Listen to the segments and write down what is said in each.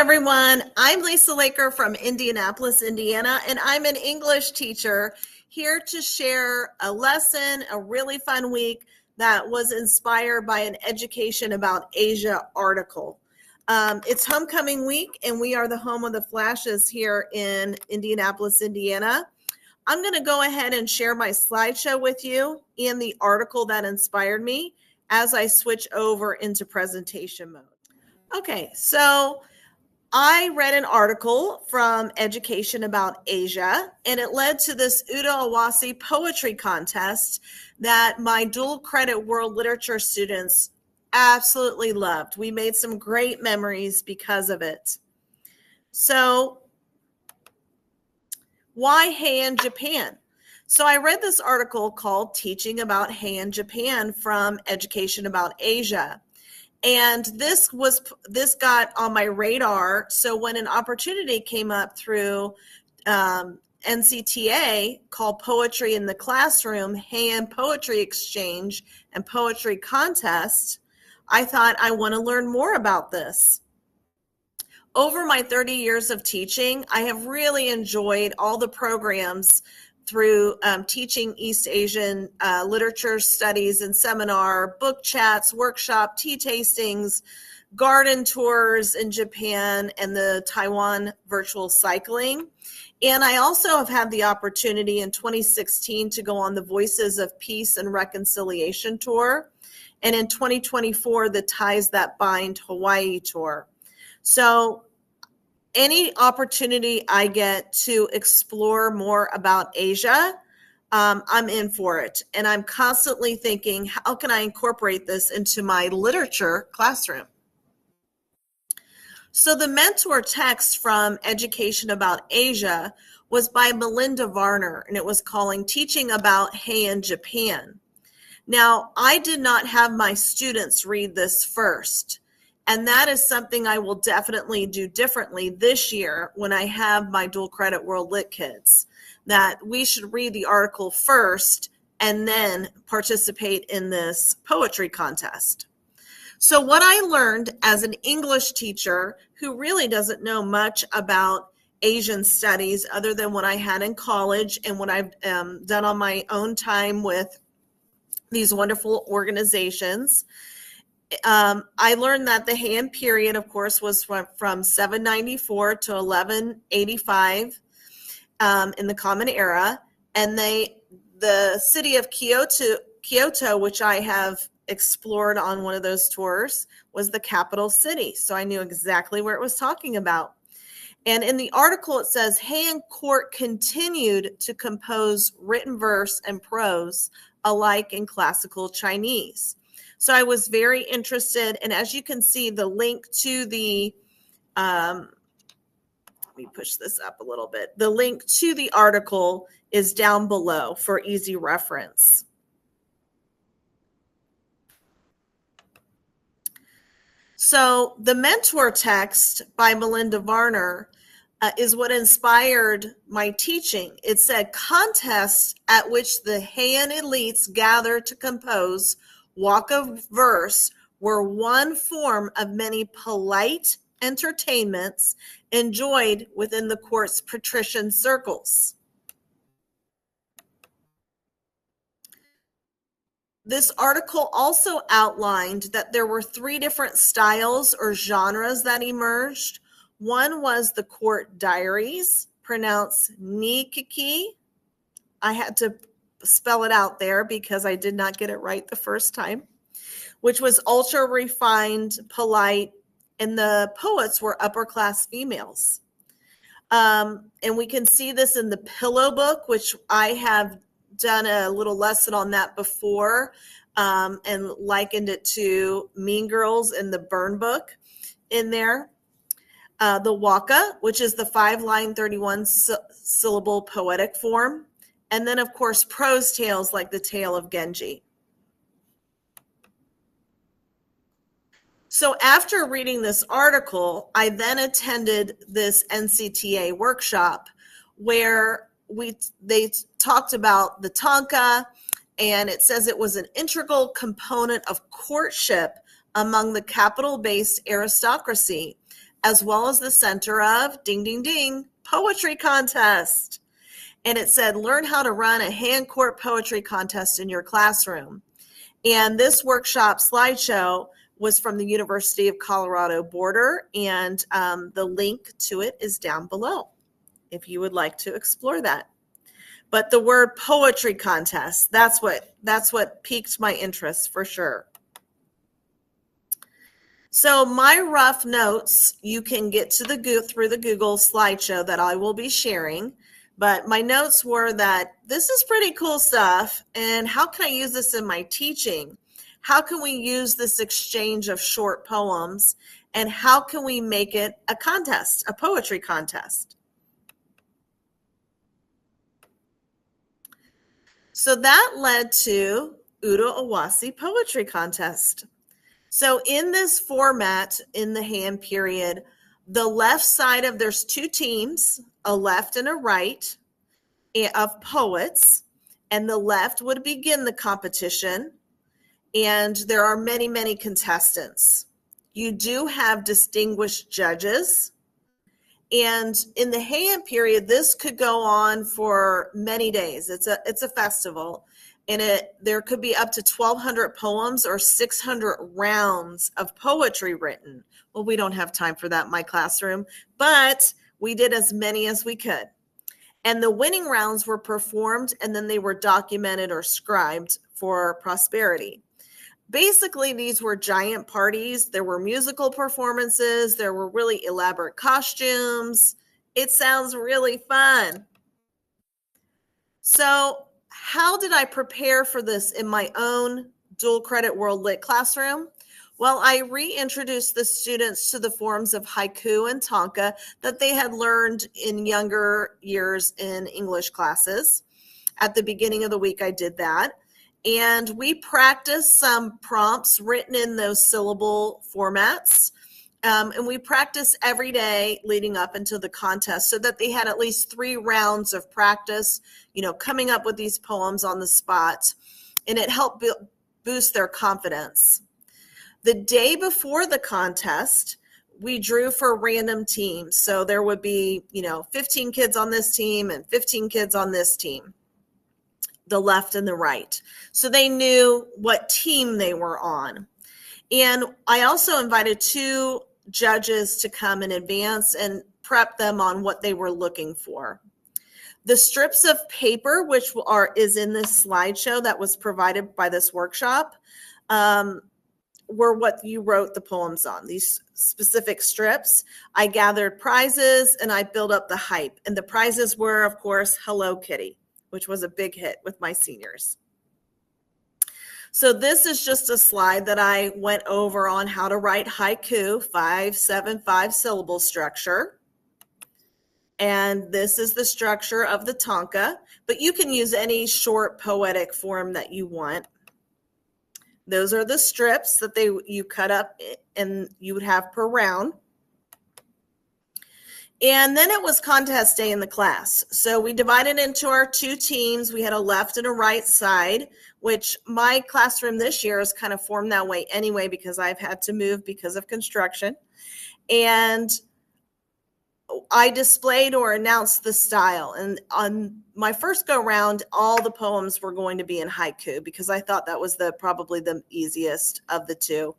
everyone. I'm Lisa Laker from Indianapolis, Indiana, and I'm an English teacher here to share a lesson, a really fun week that was inspired by an Education About Asia article. It's homecoming week, and we are the home of the Flashes here in Indianapolis, Indiana. I'm going to go ahead and share my slideshow with you and the article that inspired me as I switch over into presentation mode. Okay, so I read an article from Education About Asia, and it led to this Uda Awasi poetry contest that my dual credit world literature students absolutely loved. We made some great memories because of it. So, why Heian, Japan? So I read this article called Teaching About Heian, Japan from Education About Asia. And this got on my radar. So when an opportunity came up through NCTA called Poetry in the Classroom, Heian Poetry Exchange and Poetry Contest, I thought I want to learn more about this. Over my 30 years of teaching, I have really enjoyed all the programs through teaching East Asian literature studies and seminar, book chats, workshop, tea tastings, garden tours in Japan, and the Taiwan virtual cycling. And I also have had the opportunity in 2016 to go on the Voices of Peace and Reconciliation tour, and in 2024, the Ties That Bind Hawaii tour. So any opportunity I get to explore more about Asia, I'm in for it. And I'm constantly thinking, how can I incorporate this into my literature classroom? So the mentor text from Education About Asia was by Melinda Varner, and it was calling Teaching About Heian, Japan. Now, I did not have my students read this first. And that is something I will definitely do differently this year when I have my dual credit world lit kids, that we should read the article first and then participate in this poetry contest. So what I learned as an English teacher who really doesn't know much about Asian studies other than what I had in college and what I've done on my own time with these wonderful organizations, I learned that the Heian period, of course, was from 794 to 1185 in the Common Era, and the city of Kyoto, which I have explored on one of those tours, was the capital city. So I knew exactly where it was talking about. And in the article, it says Heian court continued to compose written verse and prose alike in classical Chinese. So I was very interested, and as you can see, the link to the, let me push this up a little bit. The link to the article is down below for easy reference. So the mentor text by Melinda Varner is what inspired my teaching. It said, contests at which the Heian elites gather to compose walk of verse were one form of many polite entertainments enjoyed within the court's patrician circles. This article also outlined that there were three different styles or genres that emerged. One was the court diaries, pronounced Nikiki. I had to spell it out there because I did not get it right the first time, which was ultra refined, polite, and the poets were upper class females. And we can see this in the Pillow Book, which I have done a little lesson on that before, and likened it to Mean Girls in the Burn Book in there. The Waka, which is the 5-line 31 syllable poetic form. And then, of course, prose tales like the Tale of Genji. So after reading this article, I then attended this NCTA workshop where they talked about the tanka, and it says it was an integral component of courtship among the capital-based aristocracy, as well as the center of, ding, ding, ding, poetry contest. And it said, learn how to run a hand court poetry contest in your classroom. And this workshop slideshow was from the University of Colorado Boulder, and the link to it is down below if you would like to explore that. But the word poetry contest, that's what piqued my interest for sure. So my rough notes, you can get to through the Google slideshow that I will be sharing. But my notes were that this is pretty cool stuff. And how can I use this in my teaching? How can we use this exchange of short poems? And how can we make it a contest, a poetry contest? So that led to Udo Awasi Poetry Contest. So in this format, in the Heian period, the left side of, there's two teams, a left and a right of poets, and the left would begin the competition, and there are many, many contestants. You do have distinguished judges, and in the Heian period, this could go on for many days. It's a festival. And there could be up to 1,200 poems or 600 rounds of poetry written. Well, we don't have time for that in my classroom, but we did as many as we could. And the winning rounds were performed, and then they were documented or scribed for prosperity. Basically, these were giant parties. There were musical performances. There were really elaborate costumes. It sounds really fun. So, how did I prepare for this in my own dual credit World Lit classroom? Well, I reintroduced the students to the forms of haiku and tanka that they had learned in younger years in English classes. At the beginning of the week, I did that. And we practiced some prompts written in those syllable formats. And we practiced every day leading up into the contest so that they had at least 3 rounds of practice, coming up with these poems on the spot. And it helped boost their confidence. The day before the contest, we drew for random teams. So there would be, 15 kids on this team and 15 kids on this team, the left and the right. So they knew what team they were on. And I also invited 2 judges to come in advance and prep them on what they were looking for. The strips of paper, which is in this slideshow that was provided by this workshop, were what you wrote the poems on, these specific strips. I gathered prizes and I built up the hype. And the prizes were, of course, Hello Kitty, which was a big hit with my seniors. So this is just a slide that I went over on how to write haiku, 5-7-5 syllable structure. And this is the structure of the tanka, but you can use any short poetic form that you want. Those are the strips that you cut up and you would have per round. And then it was contest day in the class. So we divided into our 2 teams. We had a left and a right side, which my classroom this year is kind of formed that way anyway because I've had to move because of construction. And I displayed or announced the style. And on my first go round, all the poems were going to be in haiku because I thought that was probably the easiest of the 2.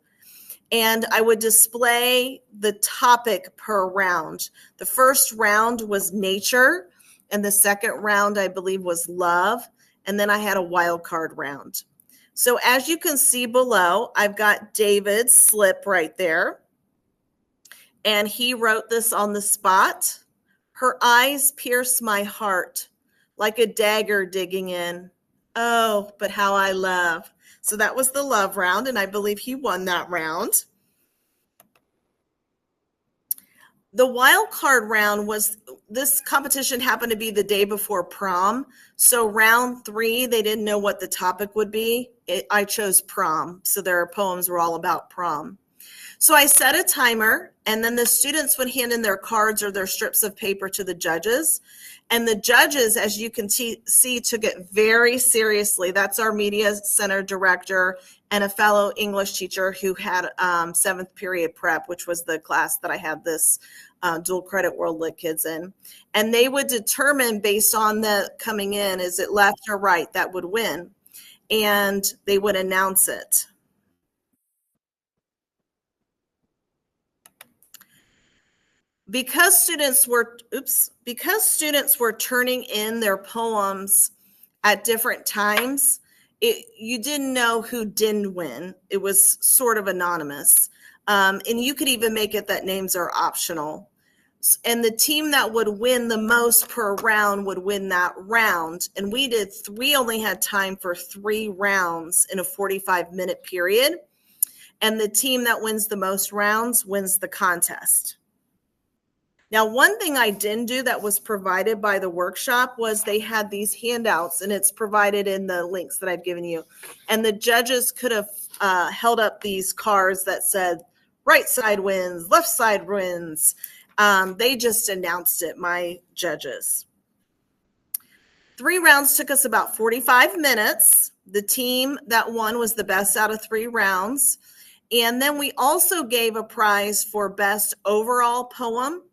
And I would display the topic per round. The first round was nature, and the second round, I believe, was love. And then I had a wild card round. So as you can see below, I've got David's slip right there. And he wrote this on the spot. Her eyes pierce my heart like a dagger digging in. Oh, but how I love. So that was the love round, and I believe he won that round. The wild card round this competition happened to be the day before prom. So round 3, they didn't know what the topic would be. I chose prom. So their poems were all about prom. So I set a timer And then the students would hand in their cards or their strips of paper to the judges. And the judges, as you can see, took it very seriously. That's our media center director and a fellow English teacher who had 7th period prep, which was the class that I had this dual credit World Lit kids in. And they would determine based on the coming in, is it left or right that would win? And they would announce it. Because students were turning in their poems at different times, you didn't know who didn't win. It was sort of anonymous. And you could even make it that names are optional. And the team that would win the most per round would win that round. And we only had time for 3 rounds in a 45-minute period. And the team that wins the most rounds wins the contest. Now, one thing I didn't do that was provided by the workshop was they had these handouts, and it's provided in the links that I've given you. And the judges could have held up these cards that said, right side wins, left side wins. They just announced it, my judges. 3 rounds took us about 45 minutes. The team that won was the best out of 3 rounds. And then we also gave a prize for best overall poem.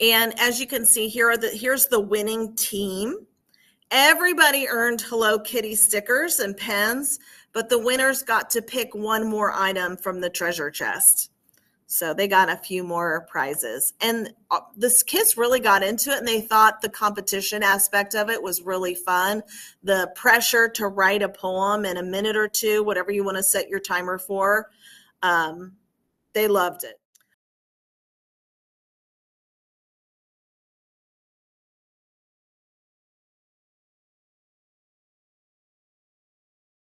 And as you can see, here's the winning team. Everybody earned Hello Kitty stickers and pens, but the winners got to pick one more item from the treasure chest. So they got a few more prizes. And the kids really got into it, and they thought the competition aspect of it was really fun. The pressure to write a poem in a minute or 2, whatever you want to set your timer for, they loved it.